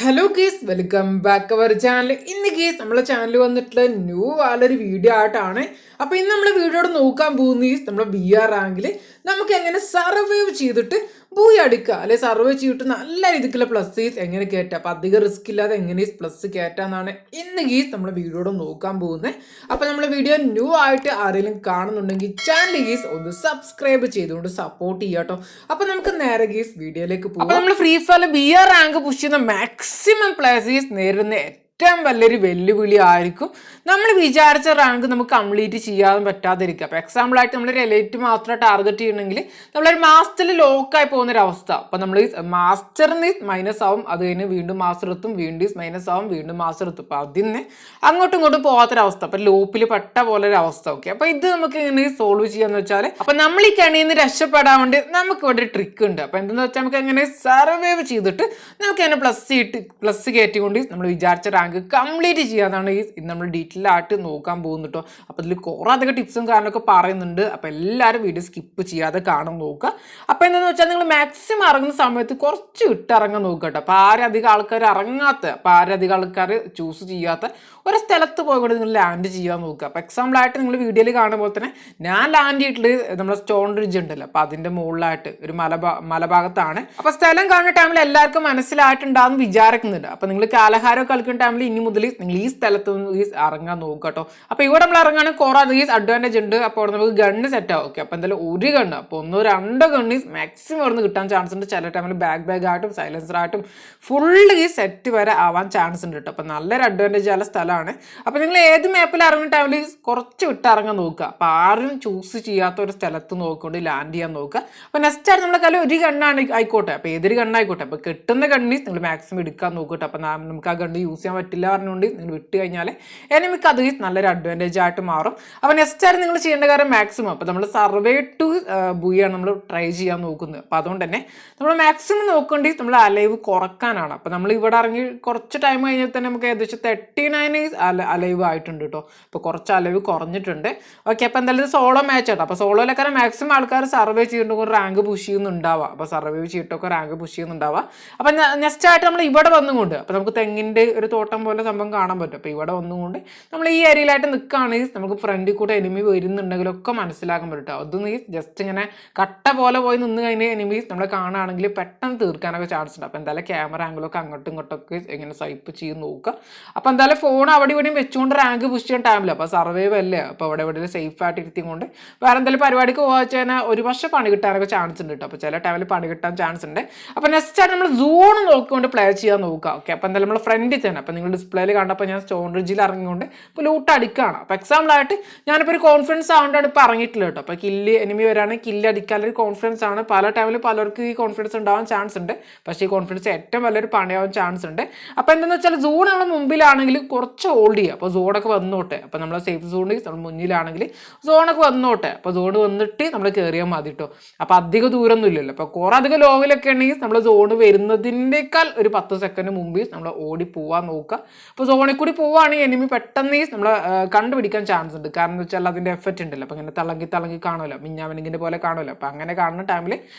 Hello guys welcome back our channel. ഇന്ന് guys നമ്മളെ channel വന്നിട്ടുള്ള ന്യൂ വാലൊരു വീഡിയോ ആയിട്ടാണ്. അപ്പോൾ ഇന്ന് നമ്മൾ വീഡിയോയോട് നോക്കാൻ പോകുന്ന ഗീസ് നമ്മളെ BR റാങ്കിൽ നമുക്ക് എങ്ങനെ സർവൈവ് ചെയ്തിട്ട് ബൂയി അടിക്കുക, അല്ലെ സർവൈവ് ചെയ്തിട്ട് നല്ല രീതിക്കുള്ള പ്ലസ് എങ്ങനെ കയറ്റാം, അപ്പം അധികം റിസ്ക് ഇല്ലാതെ എങ്ങനെ പ്ലസ് കയറ്റാന്നാണ് ഇന്ന് ഗീസ് നമ്മളെ വീഡിയോയോട് നോക്കാൻ പോകുന്നത്. അപ്പോൾ നമ്മളെ വീഡിയോ ന്യൂ ആയിട്ട് ആരെങ്കിലും കാണുന്നുണ്ടെങ്കിൽ ചാനൽ ഗീസ് ഒന്ന് സബ്സ്ക്രൈബ് ചെയ്തുകൊണ്ട് സപ്പോർട്ട് ചെയ്യാം കേട്ടോ. അപ്പോൾ നമുക്ക് നേരെ ഗീസ് വീഡിയോയിലേക്ക് പോകാം. അപ്പോൾ നമ്മൾ free fire BR rank push ചെയ്യുന്ന മാക്സിമം പ്ലേയേഴ്സ് നേരിടുന്ന ഏറ്റവും വലിയൊരു വെല്ലുവിളി ആയിരിക്കും നമ്മൾ വിചാരിച്ച റാങ്ക് നമുക്ക് കംപ്ലീറ്റ് ചെയ്യാൻ പറ്റാതിരിക്കുക. അപ്പോൾ എക്സാമ്പിളായിട്ട് നമ്മൾ എലൈറ്റ് മാത്രം ടാർഗറ്റ് ചെയ്യണമെങ്കിൽ നമ്മളൊരു മാസ്റ്ററിൽ ലോക്കായി പോകുന്നൊരവസ്ഥ. അപ്പോൾ നമ്മൾ മാസ്റ്ററിന് മൈനസ് ആവും, അത് കഴിഞ്ഞ് വീണ്ടും മാസ്റ്റർ എത്തും, വീണ്ടും മൈനസ് ആവും, വീണ്ടും മാസ്റ്റർ എത്തും. അപ്പോൾ അതിന് അങ്ങോട്ടും ഇങ്ങോട്ടും പോകാത്തൊരവസ്ഥ, അപ്പോൾ ലോപ്പിൽ പെട്ട പോലെ ഒരു അവസ്ഥ. ഓക്കെ, അപ്പോൾ ഇത് നമുക്ക് എങ്ങനെ സോൾവ് ചെയ്യാന്ന് വെച്ചാൽ, അപ്പോൾ നമ്മൾ ഈ കണിയിൽ നിന്ന് രക്ഷപ്പെടാൻ വേണ്ടി നമുക്ക് ഇവിടെ ഒരു ട്രിക്ക് ഉണ്ട്. അപ്പോൾ എന്തെന്ന് വെച്ചാൽ നമുക്ക് എങ്ങനെ സർവൈവ് ചെയ്തിട്ട് നമുക്ക് എങ്ങനെ പ്ലസ് കയറ്റിക്കൊണ്ട് നമ്മൾ വിചാരിച്ച റാങ്ക് കംപ്ലീറ്റ് ചെയ്യാന്നാണ് ഈ നമ്മൾ ഡീറ്റെയിൽ ആയിട്ട് നോക്കാൻ പോകുന്നത് കേട്ടോ. അപ്പോൾ ഇതിൽ കുറേ അധികം ടിപ്സും കാരണമൊക്കെ പറയുന്നുണ്ട്. അപ്പോൾ എല്ലാവരും വീഡിയോ സ്കിപ്പ് ചെയ്യാതെ കാണാൻ നോക്കുക. അപ്പോൾ എന്താണെന്ന് വെച്ചാൽ നിങ്ങൾ മാക്സിമം ഇറങ്ങുന്ന സമയത്ത് കുറച്ച് ഇറങ്ങാൻ നോക്കുക കേട്ടോ. അപ്പോൾ ആരധികം ആൾക്കാർ ഇറങ്ങാത്ത, അപ്പോൾ ആരധികം ആൾക്കാർ ചൂസ് ചെയ്യാത്ത ഒരു സ്ഥലത്ത് പോയിക്കൊണ്ട് നിങ്ങൾ ലാൻഡ് ചെയ്യാൻ നോക്കുക. അപ്പോൾ എക്സാമ്പിളായിട്ട് നിങ്ങൾ വീഡിയോയിൽ കാണുമ്പോൾ തന്നെ ഞാൻ ലാൻഡ് ചെയ്തിട്ട് നമ്മുടെ സ്റ്റോൺ ബ്രിഡ്ജ് ഉണ്ടല്ലോ, അപ്പോൾ അതിൻ്റെ മുകളിലായിട്ട് ഒരു മലഭാഗത്താണ്. അപ്പോൾ സ്ഥലം കാണുന്ന ടൈമിൽ എല്ലാവർക്കും മനസ്സിലായിട്ടുണ്ടാകും വിചാരിക്കുന്നുണ്ട്. അപ്പോൾ നിങ്ങൾ കാലഹാരം കളിക്കുന്ന ടൈമിൽ ഇനി മുതൽ നിങ്ങൾ ഈ സ്ഥലത്ത് ഇറങ്ങാൻ നോക്കുക കേട്ടോ. അപ്പോൾ ഇവിടെ നമ്മൾ ഇറങ്ങാനും കുറേ അഡ്വാൻറ്റേജ് ഉണ്ട്. അപ്പോൾ നമുക്ക് ഗണ്ണ് സെറ്റ് ആവും. ഓക്കെ, അപ്പോൾ എന്തായാലും ഒരു ഗണ്ണ്, അപ്പോൾ ഒന്നോ രണ്ടോ ഗണ്ണ് മാക്സിമം ഇവിടെ നിന്ന് കിട്ടാൻ ചാൻസ് ഉണ്ട്. ചില ടൈമിൽ ബാഗ് ആയിട്ടും സൈലൻസർ ആയിട്ടും ഫുള്ള് ഈ സെറ്റ് വരെ ആവാൻ ചാൻസ് ഉണ്ട് കേട്ടോ. അപ്പോൾ നല്ലൊരു അഡ്വാൻറ്റേജ് ഉള്ള സ്ഥലമാണ്. അപ്പോൾ നിങ്ങൾ ഏത് മാപ്പിൽ ഇറങ്ങുന്ന ടൈമിൽ കുറച്ച് ഇറങ്ങാൻ നോക്കുക. അപ്പോൾ ആരും ചൂസ് ചെയ്യാത്ത ഒരു സ്ഥലത്ത് നോക്കിക്കൊണ്ട് ലാൻഡ് ചെയ്യാൻ നോക്കുക. അപ്പോൾ നെക്സ്റ്റ് ആയിട്ട് നമ്മളെ കയ്യിൽ ഒരു ഗണ്ണാണ് ആയിക്കോട്ടെ, അപ്പോൾ ഏതൊരു ഗണ്ണായിക്കോട്ടെ, അപ്പോൾ കിട്ടുന്ന ഗണ്ണ് നിങ്ങൾ മാക്സിമം എടുക്കാൻ നോക്കട്ടെ. അപ്പോൾ നമുക്ക് ആ ഗണ്ണ് യൂസ് ചെയ്യാൻ പറ്റില്ല പറഞ്ഞുകൊണ്ട് നിങ്ങൾ വിട്ട് കഴിഞ്ഞാൽ എനിമിക്ക് അത് നല്ലൊരു അഡ്വാൻറ്റേജ് ആയിട്ട് മാറും. അപ്പോൾ നെക്സ്റ്റ് ആയിട്ട് നിങ്ങൾ ചെയ്യേണ്ട കാര്യം മാക്സിമം, അപ്പോൾ നമ്മൾ സർവേ ടു ബൂയാണ് നമ്മൾ ട്രൈ ചെയ്യാൻ നോക്കുന്നത്. അപ്പോൾ അതുകൊണ്ട് തന്നെ നമ്മൾ മാക്സിമം നോക്കേണ്ടി നമ്മൾ അലൈവ് കുറക്കാനാണ്. അപ്പോൾ നമ്മൾ ഇവിടെ ഇറങ്ങി കുറച്ച് ടൈം കഴിഞ്ഞാൽ തന്നെ നമുക്ക് ഏകദേശം 39 അലൈവ് ആയിട്ടുണ്ട് കേട്ടോ. അപ്പോൾ കുറച്ച് അലൈവ് കുറഞ്ഞിട്ടുണ്ട്. ഓക്കെ, അപ്പോൾ എന്തായാലും ഇത് സോളോ മാച്ച് ആട്ടോ. അപ്പോൾ സോളോയിലൊക്കെ മാക്സിമം ആൾക്കാർ സർവേ ചെയ്തിട്ടൊക്കെ റാങ്ക് പുഷ് ചെയ്യുന്നുണ്ടാവുക. അപ്പോൾ സർവേ ചെയ്തിട്ടൊക്കെ റാങ്ക് പുഷ് ചെയ്യുന്നുണ്ടാവുക. അപ്പോൾ നെക്സ്റ്റ് ആയിട്ട് നമ്മൾ ഇവിടെ വന്നുകൊണ്ട്, അപ്പോൾ നമുക്ക് തെങ്ങിൻ്റെ ഒരു തോട്ടം പോലെ സംഭവം കാണാൻ പറ്റും. അപ്പോൾ ഇവിടെ വന്നുകൊണ്ട് നമ്മൾ ഈ ഏരിയയിലായിട്ട് നിൽക്കുകയാണെങ്കിൽ നമുക്ക് ഫ്രണ്ടിൽ കൂടെ എനിമി വരുന്നുണ്ടെങ്കിലൊക്കെ മനസ്സിലാക്കാൻ പറ്റും. അതൊന്ന് ജസ്റ്റ് ഇങ്ങനെ കട്ട പോലെ പോയി നിന്ന് കഴിഞ്ഞാൽ എനിമീസ് നമ്മളെ കാണുകയാണെങ്കിൽ പെട്ടെന്ന് തീർക്കാനൊക്കെ ചാൻസ് ഉണ്ട്. അപ്പോൾ എന്തായാലും ക്യാമറ ആംഗിളൊക്കെ അങ്ങോട്ടും ഇങ്ങോട്ടൊക്കെ ഇങ്ങനെ സ്വൈപ്പ് ചെയ്ത് നോക്കുക. അപ്പോൾ എന്തായാലും ഫോൺ അവിടെ ഇവിടെയും വെച്ചുകൊണ്ട് റാങ്ക് പുഷ് ചെയ്യാൻ ടൈമില്ല. അപ്പോൾ സർവൈവ് അല്ലേ, അപ്പോൾ അവിടെ ഇവിടെ സേഫ് ആയിട്ട് ഇരുത്തിക്കൊണ്ട് വേറെ എന്തെങ്കിലും പരിപാടിക്ക് പോകാൻ വെച്ചാൽ ഒരു പക്ഷേ പണി കിട്ടാനൊക്കെ ചാൻസ് ഉണ്ട് കേട്ടോ. അപ്പോൾ ചില ടൈമിൽ പണി കിട്ടാൻ ചാൻസ് ഉണ്ട്. അപ്പോൾ നെക്സ്റ്റ് ആയിട്ട് നമ്മൾ സോൺ നോക്കിക്കൊണ്ട് പ്ലേ ചെയ്യാൻ നോക്കുക. ഓക്കെ, അപ്പോൾ എന്തായാലും നമ്മൾ ഫ്രണ്ടിൽ തന്നെ, അപ്പോൾ നിങ്ങൾ ഡിസ്പ്ലേയിൽ കണ്ടപ്പോൾ ഞാൻ സ്റ്റോൺ ബ്രിഡ്ജിൽ ഇറങ്ങിക്കൊണ്ട് ഇപ്പോൾ ലൂട്ട് അടിക്കുകയാണ്. അപ്പോൾ എക്സാമ്പിളായിട്ട് ഞാനിപ്പോൾ ഒരു കോൺഫിഡൻസ് ആവുകൊണ്ടാണ് ഇപ്പോൾ ഇറങ്ങിയിട്ടില്ല കേട്ടോ. അപ്പോൾ എനിമി വരാണെങ്കിൽ കില്ല് അടിക്കാനൊരു കോൺഫിഡൻസ് ആണ്. പല ടൈമിൽ പലർക്കും ഈ കോൺഫിഡൻസ് ഉണ്ടാവാൻ ചാൻസ് ഉണ്ട്. പക്ഷേ ഈ കോൺഫിഡൻസ് ഏറ്റവും വലിയൊരു പണിയാവാൻ ചാൻസ് ഉണ്ട്. അപ്പോൾ എന്താണെന്ന് വെച്ചാൽ സോൺ നമ്മൾ മുമ്പിലാണെങ്കിൽ കുറച്ച് ഹോൾഡ് ചെയ്യുക. അപ്പോൾ സോണൊക്കെ വന്നോട്ടെ. അപ്പോൾ നമ്മൾ സേഫ് സോണിൽ നമ്മൾ മുന്നിലാണെങ്കിൽ സോണൊക്കെ വന്നോട്ടെ. അപ്പോൾ സോൺ വന്നിട്ട് നമ്മൾ കയറിയാൽ മതി കേട്ടോ. അപ്പോൾ അധികം ദൂരമൊന്നും ഇല്ലല്ലോ. അപ്പോൾ കുറേ അധികം ലോവിലൊക്കെ ഉണ്ടെങ്കിൽ നമ്മൾ സോൺ വരുന്നതിൻ്റെക്കാൾ ഒരു 10 സെക്കൻഡ് മുമ്പ് നമ്മൾ ഓടി പോകാൻ നോക്കുക. അപ്പോൾ സോണിൽ കൂടി പോവുകയാണെങ്കിൽ എനിമി പെട്ടെന്ന് നമ്മൾ കണ്ടുപിടിക്കാൻ ചാൻസ് ഉണ്ട്. കാരണം എന്ന് വെച്ചാൽ അതിൻ്റെ എഫക്റ്റ് ഉണ്ടല്ലോ. അപ്പോൾ ഇങ്ങനെ തിളങ്ങി കാണുമല്ലോ, മിന്നാമിനിങ്ങിൻ്റെ പോലെ കാണുമല്ലോ. അപ്പോൾ അങ്ങനെ കാണുന്ന ടൈമിൽ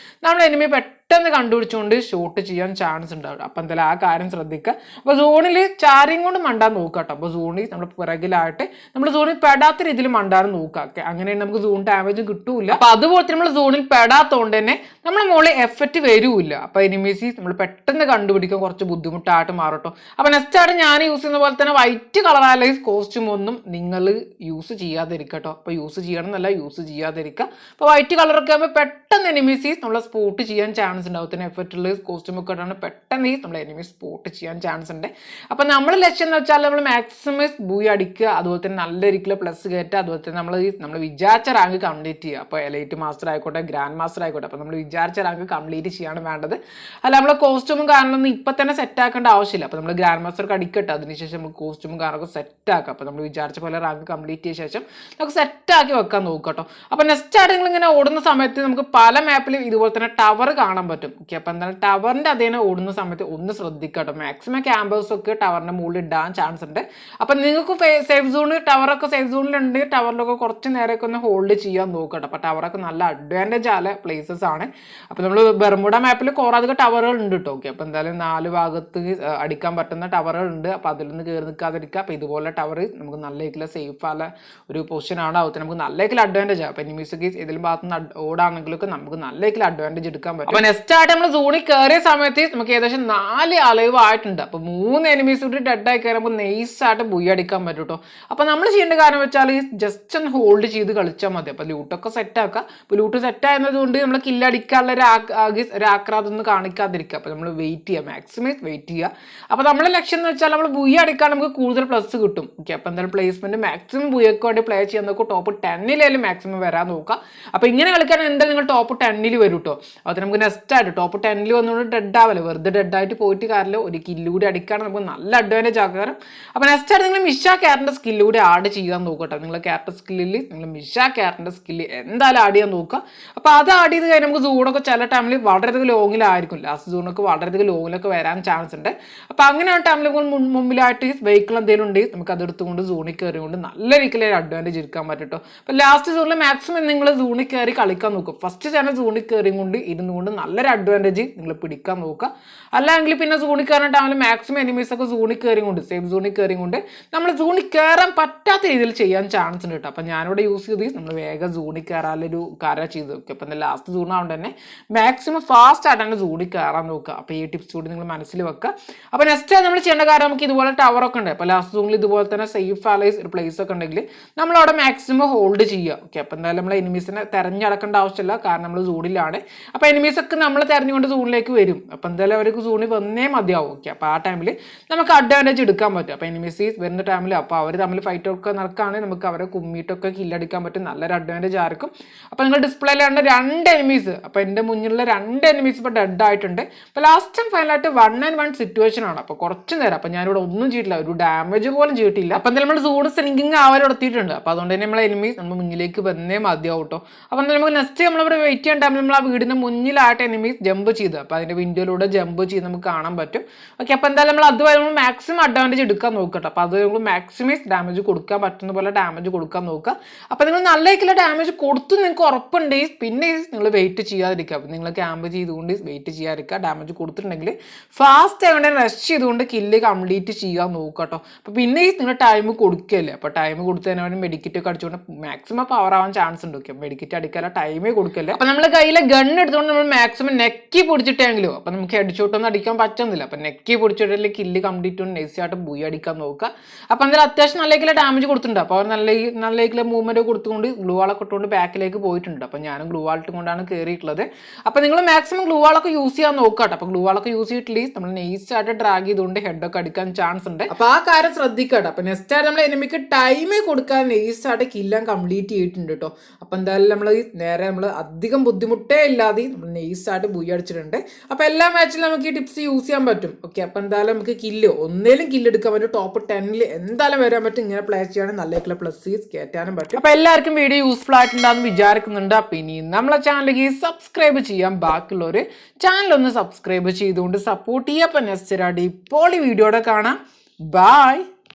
നമ്മൾ എനിമി പെട്ടെന്ന് കണ്ടുപിടിച്ചുകൊണ്ട് ഷൂട്ട് ചെയ്യാൻ ചാൻസ് ഉണ്ടാവും. അപ്പോൾ എന്തായാലും ആ കാര്യം ശ്രദ്ധിക്കുക. അപ്പോൾ സോണിൽ ചാരിയും കൊണ്ട് മണ്ടാൻ നോക്കുക കേട്ടോ. അപ്പോൾ സോണിൽ നമ്മൾ പിറകിലായിട്ട് നമ്മൾ സോണിൽ പെടാത്ത രീതിയിൽ മണ്ടാനും നോക്കുക. അങ്ങനെയാണ് നമുക്ക് സോൺ ഡാമേജ് കിട്ടൂല. അപ്പോൾ അതുപോലെ നമ്മൾ സോണിൽ പെടാത്തതുകൊണ്ട് തന്നെ നമ്മുടെ മുകളിൽ എഫക്റ്റ് വരില്ല. അപ്പോൾ എനിമീസ് നമ്മൾ പെട്ടെന്ന് കണ്ടുപിടിക്കാൻ കുറച്ച് ബുദ്ധിമുട്ടായിട്ട് മാറും കേട്ടോ. അപ്പോൾ നെക്സ്റ്റ് ആയിട്ട് ഞാൻ യൂസ് ചെയ്യുന്ന പോലെ തന്നെ വൈറ്റ് കളർ അലൈസ് കോസ്റ്റ്യൂം ഒന്നും നിങ്ങൾ യൂസ് ചെയ്യാതിരിക്കുക കേട്ടോ. അപ്പോൾ യൂസ് ചെയ്യണം എന്നല്ല, യൂസ് ചെയ്യാതിരിക്കുക. അപ്പോൾ വൈറ്റ് കളറൊക്കെ ആകുമ്പോൾ പെട്ടെന്ന് എനിമീസ് നമ്മളെ സ്പോട്ട് ചെയ്യാൻ ചാൻസ് ഉണ്ടാവും. തന്നെ എഫക്റ്റുള്ള കോസ്റ്റ്യൂം ഒക്കെ ഇട്ടാണ് പെട്ടെന്ന് നമ്മൾ എനിമി സ്പോട്ട് ചെയ്യാൻ ചാൻസ് ഉണ്ട്. അപ്പോൾ നമ്മൾ ലക്ഷ്യം എന്ന് വെച്ചാൽ നമ്മൾ മാക്സിമം ബൂയി അടിക്കുക, അതുപോലെ തന്നെ നല്ല രീതിയിൽ പ്ലസ് കയറ്റുക, അതുപോലെ തന്നെ നമ്മൾ വിചാരിച്ച റാങ്ക് കംപ്ലീറ്റ് ചെയ്യുക. അപ്പോൾ എലൈറ്റ് മാസ്റ്റർ ആയിക്കോട്ടെ, ഗ്രാൻഡ് മാസ്റ്റർ ആയിക്കോട്ടെ, അപ്പോൾ നമ്മൾ വിചാരിച്ച റാങ്ക് കംപ്ലീറ്റ് ചെയ്യാണ് വേണ്ടത്. അല്ല നമ്മളെ കോസ്റ്റ്യൂമും കാരണമൊന്നും ഇപ്പം തന്നെ സെറ്റ് ആക്കേണ്ട ആവശ്യമില്ല. അപ്പോൾ നമ്മൾ ഗ്രാൻഡ് മാസ്റ്റർക്ക് പഠിക്കട്ടെ, അതിനുശേഷം നമുക്ക് കോസ്റ്റ്യൂമും കാറൊക്കെ സെറ്റാക്കാം. അപ്പോൾ നമ്മൾ വിചാരിച്ച പോലെ റാങ്ക് കംപ്ലീറ്റ് ചെയ്ത ശേഷം നമുക്ക് സെറ്റാക്കി വെക്കാൻ നോക്കാം കേട്ടോ. അപ്പോൾ നെക്സ്റ്റ് ആയിട്ട് നിങ്ങൾ ഇങ്ങനെ ഓടുന്ന സമയത്ത് നമുക്ക് പല മാപ്പിലും ഇതുപോലെ തന്നെ ടവർ കാണാൻ പറ്റും. ഓക്കെ, അപ്പോൾ എന്താണ് ടവറിൻ്റെ അതേനെ ഓടുന്ന സമയത്ത് ഒന്ന് ശ്രദ്ധിക്കുക കേട്ടോ. മാക്സിമം ക്യാമ്പേഴ്സൊക്കെ ടവറിൻ്റെ മുകളിൽ ഇടാൻ ചാൻസ് ഉണ്ട്. അപ്പം നിങ്ങൾക്ക് സേഫ് സോണ് ടവറൊക്കെ സേഫ് സോണിലുണ്ടെങ്കിൽ ടവറിലൊക്കെ കുറച്ച് നേരമൊക്കെ ഒന്ന് ഹോൾഡ് ചെയ്യാൻ നോക്കട്ടെ. അപ്പോൾ ടവറൊക്കെ നല്ല അഡ്വാൻറ്റേജ് ആയ പ്ലേസസ് ആണ്. അപ്പോൾ നമ്മൾ ബെർമുഡ മാപ്പിൽ കുറേ അധികം ടവറുകൾ ഉണ്ട് കേട്ടോ. ഓക്കെ, അപ്പോൾ എന്തായാലും 4 ഭാഗത്ത് അടിക്കാൻ പറ്റുന്ന ടവറുകൾ ഉണ്ട്. അപ്പോൾ അതിൽ നിന്ന് കയറി നിൽക്കാതിരിക്കുക. അപ്പോൾ ഇതുപോലെ ടവർ നമുക്ക് നല്ല രീതിയിൽ സേഫ് ആയ ഒരു പൊസിഷനാണ്. അതുപോലെ നമുക്ക് നല്ല രീതിയിൽ അഡ്വാൻറ്റേജ് ആണ്. അപ്പോൾ എനിമീസൊക്കെ ഏതെങ്കിലും ഭാഗത്ത് നിന്ന് ഓടാണെങ്കിലൊക്കെ നമുക്ക് നല്ല രീതിയിൽ അഡ്വാൻറ്റേജ് എടുക്കാൻ പറ്റും. അപ്പോൾ നെക്സ്റ്റ് ആയിട്ട് നമ്മൾ സോണിൽ കയറിയ സമയത്ത് നമുക്ക് ഏകദേശം 4 അലൈവ് ആയിട്ടുണ്ട്. അപ്പോൾ 3 എനിമീസ് കൂടി ഡെഡായി കയറുമ്പോൾ നെയ്സായിട്ട് ബുയി അടിക്കാൻ പറ്റും കേട്ടോ. അപ്പോൾ നമ്മൾ ചെയ്യേണ്ട കാര്യം വെച്ചാൽ ജസ്റ്റ് ഒന്ന് ഹോൾഡ് ചെയ്ത് കളിച്ചാൽ മതി. അപ്പോൾ ലൂട്ടൊക്കെ സെറ്റാക്കുക. അപ്പോൾ ലൂട്ട് സെറ്റായത് കൊണ്ട് നമ്മൾ കില്ലടിക്കാനുള്ള ഒരു ആക്രാതൊന്നും കാണിക്കാതിരിക്കുക. അപ്പോൾ നമ്മൾ വെയിറ്റ് ചെയ്യുക, മാക്സിമം വെയിറ്റ് ചെയ്യുക. അപ്പോൾ നമ്മുടെ ലക്ഷ്യം എന്ന് വെച്ചാൽ നമ്മൾ ബുയി അടിക്കാൻ നമുക്ക് കൂടുതൽ പ്ലസ് കിട്ടും. ഓക്കെ, അപ്പോൾ എന്തായാലും പ്ലേസ്മെന്റ് മാക്സിമം ബുയൊക്കെ വേണ്ടി പ്ലേ ചെയ്യാൻ നോക്കും. ടോപ്പ് 10 മാക്സിമം വരാൻ നോക്കുക. അപ്പോൾ ഇങ്ങനെ കളിക്കാൻ എന്തായാലും നിങ്ങൾ ടോപ്പ് 10 വരും കേട്ടോ. അപ്പോൾ നമുക്ക് നെക്സ്റ്റ് ആയിട്ട് ടോപ്പ് 10 വന്നുകൊണ്ട് ഡെഡ് ആവല്ലോ, വെറുതെ ഡെഡായിട്ട് പോയിട്ട് കാര്യമില്ല. ഒരു കില്ല് കൂടി അടിക്കാൻ നമുക്ക് നല്ല അഡ്വാൻറ്റേജ് ആക്കാറ്. അപ്പോൾ നെക്സ്റ്റ് ആയിട്ട് നിങ്ങൾ മിഷ ക്യാരറ്റിൻ്റെ സ്കില്ല് കൂടി ആഡ് ചെയ്യാൻ നോക്കട്ടെ. നിങ്ങൾ ക്യാരക്ടർ സ്കില്ലിൽ നിങ്ങൾ മിഷ ക്യാരറ്റിൻ്റെ സ്കില്ല് എന്തായാലും ആഡ് ചെയ്യാൻ നോക്കുക. അപ്പോൾ അത് ആഡ് ചെയ്ത് കഴിഞ്ഞാൽ നമുക്ക് സൂണൊക്കെ ചില ടൈമിൽ വളരെയധികം ലോങ്ങിലായിരിക്കും. ലാസ്റ്റ് സൂണൊക്കെ വളരെയധികം ലോങ്ങിലൊക്കെ വരാൻ ചാൻസ് ഉണ്ട്. അപ്പോൾ അങ്ങനെയാണ് ടൈമിൽ മുമ്പിലായിട്ട് വെഹിക്കിൾ എന്തെങ്കിലും ഉണ്ടെങ്കിൽ നമുക്ക് അതെടുത്തുകൊണ്ട് സൂണിൽ കയറിക്കൊണ്ട് നല്ല രീതിയിൽ അഡ്വാൻറ്റേജ് എടുക്കാൻ പറ്റും കേട്ടോ. അപ്പോൾ ലാസ്റ്റ് സൂണിൽ മാക്സിമം നിങ്ങൾ സൂണിൽ കയറി കളിക്കാൻ നോക്കും. ഫസ്റ്റ് ചാനൽ സൂണിൽ കയറിക്കൊണ്ട് ഇരുന്നുകൊണ്ട് നല്ലൊരു അഡ്വാൻറ്റേജ് നിങ്ങൾ പിടിക്കാൻ നോക്കുക. അല്ലെങ്കിൽ പിന്നെ സൂണിൽ കയറുന്ന ടൈമിൽ മാക്സിമം എനിമീസൊക്കെ സൂണിൽ കയറിക്കൊണ്ട് സേഫ് സോണിൽ കയറിക്കൊണ്ട് നമ്മൾ സൂണിൽ കയറാൻ പറ്റാത്ത രീതിയിൽ ചെയ്യാൻ ചാൻസ് ഉണ്ട് കേട്ടോ. അപ്പം ഞാനിവിടെ യൂസ് ചെയ്ത് നമ്മൾ വേഗം സൂണിൽ കയറാനൊരു കാര്യം ചെയ്ത് നോക്കുക. അപ്പം ലാസ്റ്റ് സൂൺ ആവുകൊണ്ട് തന്നെ മാക്സിമം ഫാസ്റ്റ് ആയിട്ടാണ് സൂണിൽ കയറാൻ നോക്കുക. അപ്പോൾ ഈ ടിപ്സ് കൂടി നിങ്ങൾ മനസ്സിൽ വെക്കുക. അപ്പോൾ നെക്സ്റ്റ് നമ്മൾ ചെയ്യേണ്ട കാര്യം നമുക്ക് ഇതുപോലെ ടവറൊക്കെ ഉണ്ട്. അപ്പോൾ ലാസ്റ്റ് സൂണിൽ ഇതുപോലെ തന്നെ സേഫ് ആലൈസ് ഒരു പ്ലേസ് ഒക്കെ ഉണ്ടെങ്കിൽ നമ്മളവിടെ മാക്സിമം ഹോൾഡ് ചെയ്യുക. ഓക്കെ, അപ്പോൾ എന്തായാലും നമ്മൾ എനിമീസിനെ തിരഞ്ഞടക്കേണ്ട ആവശ്യമില്ല, കാരണം നമ്മൾ സൂണിലാണ്. അപ്പോൾ എനിമീസൊക്കെ നമ്മൾ തിരഞ്ഞുകൊണ്ട് സൂണിലേക്ക് വരും. അപ്പോൾ എന്തായാലും അവർക്ക് സൂണിൽ വന്നേ മതിയാവും. ഓക്കെ, അപ്പോൾ ആ ടൈമിൽ നമുക്ക് അഡ്വാൻറ്റേജ് എടുക്കാൻ പറ്റും. അപ്പോൾ എനിമീസ് വരുന്ന ടൈമിൽ അപ്പോൾ അവർ തമ്മിൽ ഫൈറ്റൊക്കെ നടക്കുകയാണെങ്കിൽ നമുക്ക് അവരെ കുമ്മിയിട്ടൊക്കെ കില്ലടിക്കാൻ പറ്റും. നല്ലൊരു അഡ്വാൻറ്റേജ് ആയിരിക്കും. അപ്പോൾ നിങ്ങൾ ഡിസ്പ്ലേയിലാണ് 2 എനിമീസ്. അപ്പോൾ എൻ്റെ മുന്നിലുള്ള 2 എനിമീസ് ഇപ്പോൾ ഡെഡ് ആയിട്ടുണ്ട്. അപ്പോൾ ലാസ്റ്റ് ആൻഡ് ഫൈനലായിട്ട് 1-on-1 സിറ്റുവേഷൻ ആണ്. അപ്പോൾ കുറച്ച് നേരം അപ്പോൾ ഞാനിവിടെ ഒന്നും ചെയ്തിട്ടില്ല, ഒരു ഡാമേജ് പോലും ചെയ്തിട്ടില്ല. അപ്പോൾ എന്തായാലും നമ്മൾ സൂഡ് സിങ്കിങ് ആവലെടുത്തിട്ടുണ്ട്. അപ്പോൾ അതുകൊണ്ട് തന്നെ നമ്മളെ എനിമീസ് നമ്മൾ മുന്നിലേക്ക് വന്നേ മതിയാവും കേട്ടോ. അപ്പോൾ എന്തായാലും നമുക്ക് നെക്സ്റ്റ് നമ്മളിവിടെ വെയിറ്റ് ചെയ്യാൻ ടൈമിൽ നമ്മൾ ആ വീടിൻ്റെ മുന്നിലായിട്ട് എനിമീസ് ജമ്പ് ചെയ്ത് അപ്പോൾ അതിൻ്റെ വിൻഡോയിലൂടെ ജമ്പ് ചെയ്ത് നമുക്ക് കാണാൻ പറ്റും. ഓക്കെ, അപ്പോൾ എന്തായാലും നമ്മൾ അതുവരെ നമ്മൾ മാക്സിമം അഡ്വാൻറ്റേജ് എടുക്കാൻ നോക്കട്ടെ. അപ്പോൾ അത് നമ്മൾ മാക്സിമം ഡാമേജ് കൊടുക്കാൻ പറ്റുന്ന പോലെ ഡാമേജ് കൊടുക്കാൻ നോക്കുക. അപ്പോൾ നിങ്ങൾ നല്ല രീതിയിലുള്ള ഡാമേജ് കൊടുത്തു നിങ്ങൾക്ക് ഉറപ്പുണ്ടെങ്കിൽ പിന്നെ നിങ്ങൾ വെയിറ്റ് ചെയ്യാതിരിക്കുക. അപ്പോൾ നിങ്ങൾ ക്യാമ്പ് ചെയ്തുകൊണ്ട് വെയിറ്റ് ചെയ്യാതിരിക്കുക. ഡാമേജ് കൊടുത്തിട്ടുണ്ടെങ്കിൽ ഫാസ്റ്റ് ആയതുകൊണ്ട് റഷ് ചെയ്തുകൊണ്ട് കില്ല് കംപ്ലീറ്റ് ചെയ്യാൻ നോക്കുക കേട്ടോ. അപ്പോൾ പിന്നെ നിങ്ങൾ ടൈം കൊടുക്കുകയല്ലേ. അപ്പോൾ ടൈം കൊടുത്തതിന് വേണ്ടി മെഡിക്കറ്റ് ഒക്കെ അടിച്ചുകൊണ്ട് മാക്സിമം പവർ ആവാൻ ചാൻസ് ഉണ്ട്. ഓക്കെ, മെഡിക്കറ്റ് അടിക്കാനുള്ള ടൈമേ കൊടുക്കല്ലേ. അപ്പോൾ നമ്മൾ കയ്യിലെ ഗൺ എടുത്തുകൊണ്ട് നമ്മൾ മാക്സിമം നെക്കി പൊടിച്ചിട്ടെങ്കിലും അപ്പോൾ നമുക്ക് ഹെഡ്ഷോട്ടൊന്നും അടിക്കാൻ പറ്റുന്നില്ല. അപ്പോൾ നെക്കി പൊടിച്ചിട്ടില്ല കില്ല് കംപ്ലീറ്റ് നെയ്സായിട്ട് ബുയി അടിക്കാൻ നോക്കുക. അപ്പോൾ എന്തായാലും അത്യാവശ്യം നല്ല രീതിയിൽ ഡാമേജ് കൊടുത്തിട്ടുണ്ട്. അപ്പോൾ അവർ നല്ല രീതിയിൽ മൂവ്മെൻറ്റ് കൊടുത്തുകൊണ്ട് ഗ്ലൂ വാളൊക്കെ ഇട്ടുകൊണ്ട് ബാക്കിലേക്ക് പോയിട്ടുണ്ട്. അപ്പോൾ ഞാനും ഗ്ലൂ വാൾ കൊണ്ടാണ് കയറിയിട്ടുള്ളത്. അപ്പോൾ നിങ്ങൾ മാക്സിമം ഗ്ലൂ വാളൊക്കെ യൂസ് ചെയ്യാൻ നോക്കുക. അപ്പോൾ ഗ്ലൂ വാളൊക്കെ യൂസ് ചെയ്തിട്ടില്ലെങ്കിൽ നമ്മൾ നെയ്സായിട്ട് ഡ്രാഗ് ചെയ്തുകൊണ്ട് ഹെഡൊക്കെ അടിക്കാൻ ചാൻസ് ഉണ്ട്. അപ്പോൾ ആ കാര്യം ശ്രദ്ധിക്കട്ടെ. അപ്പോൾ നെക്സ്റ്റ് ആയിട്ട് നമ്മൾ എനിമിക്ക് ടൈമേ കൊടുക്കാൻ നെയ്സായിട്ട് കില്ലാൻ കംപ്ലീറ്റ് ചെയ്തിട്ടുണ്ട് കേട്ടോ. അപ്പോൾ എന്തായാലും നമ്മൾ നേരെ നമ്മൾ അധികം ബുദ്ധിമുട്ടേ ഇല്ലാതെ നമ്മൾ നെയ്സായിട്ട് ബുയി അടിച്ചിട്ടുണ്ട്. അപ്പോൾ എല്ലാ മാച്ചിലും നമുക്ക് ഈ ടിപ്സ് യൂസ് ചെയ്യാൻ പറ്റും. ഓക്കെ, അപ്പോൾ എന്തായാലും നമുക്ക് ഒന്നേലും കില്ല് എടുക്കാൻ പറ്റും. ടോപ്പ് 10 എന്തായാലും വരാൻ പറ്റും. ഇങ്ങനെ പ്ലേ ചെയ്യാനും നല്ല പ്ലസ് കയറ്റാനും പറ്റും. അപ്പോൾ എല്ലാവർക്കും വീഡിയോ യൂസ്ഫുൾ ആയിട്ടുണ്ടാകുന്ന വിചാരിക്കുന്നുണ്ട്. അപ്പോൾ ഇനി നമ്മളെ ചാനലിലേക്ക് സബ്സ്ക്രൈബ് ചെയ്യാൻ ബാക്കിയുള്ളവർ ചാനലൊന്ന് സബ്സ്ക്രൈബ് ചെയ്തുകൊണ്ട് സപ്പോർട്ട് ചെയ്യുക. അപ്പോൾ നെക്സ്റ്റ് ഇപ്പോൾ ഈ വീഡിയോയുടെ കാണാം. ബൈ.